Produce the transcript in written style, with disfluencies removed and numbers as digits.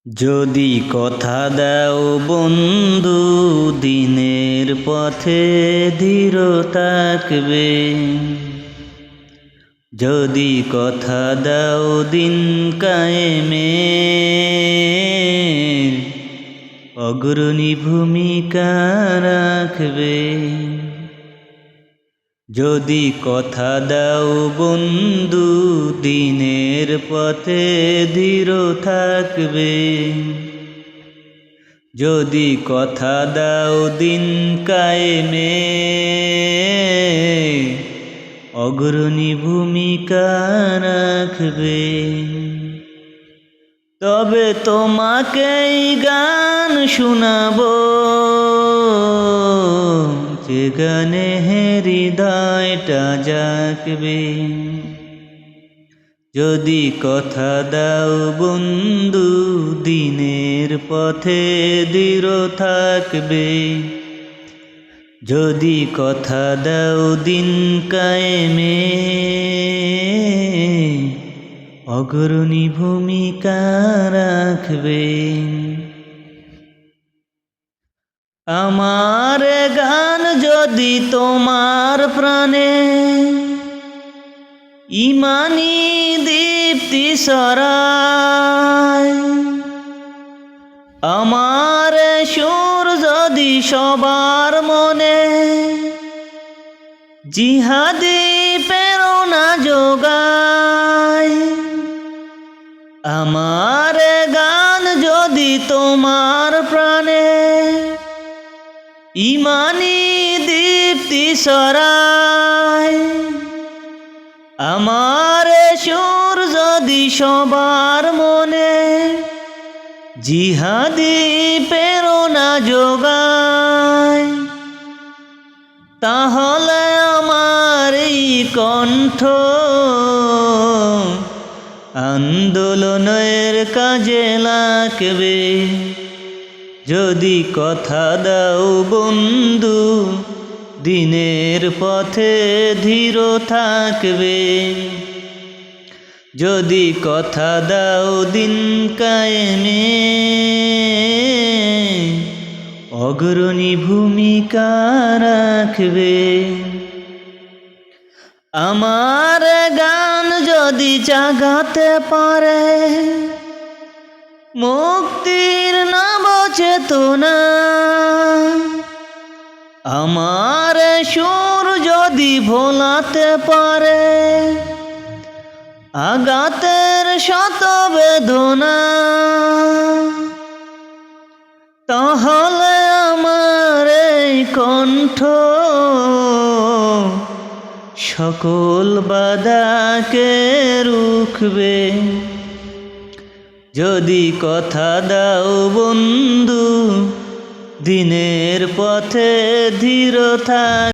যদি কথা দাও বন্ধু, দিনের পথে ধীর থাকবে। যদি কথা দাও দিন কায়েমের, অগ্রণী ভূমিকা রাখবে। যদি কথা দাও বন্ধু, দিনের পথে ধীর থাকবে। যদি কথা দাও দিন কায়েমে, অগ্রণী ভূমিকা রাখবে। তবে তোমাকেই গান শোনাবো, যে গানে হৃদয়টা জাগবে। যদি কথা দাও বন্ধু, দিনের পথে দৃঢ় থাকবে। যদি কথা দাও দিন কায়েমে, অগ্রণী ভূমিকা রাখবে। আমার গান যদি তোমার প্রাণে ইমানি দীপ্তি ছড়ায়, আমার সুর যদি সবার মনে জিহাদি প্রেরণা যোগায়, আমার গান যদি তোমার প্রাণে ইমানি দীপ্তি ছড়ায়, আমার সুর যদি সবার মনে জিহাদি প্রেরণা যোগায়, তাহলে আমার এই কণ্ঠ আন্দোলনের কাজে লাগবে। যদি কথা দাও বন্ধু, দিনের পথে ধীর থাকবে। যদি কথা দাও দিন কায়েমে, অগ্রণী ভূমিকা রাখবে। আমার গান যদি জাগাতে পারে মুক্তির নব চেতনা, আমার সুর যদি ভোলাতে পারে আঘাতের শত বেদনা, তাহলে আমার এই কণ্ঠ সকল বাধাকে রুখবে। যদি কথা দাও বন্ধু, দিনের পথে ধীর থাক।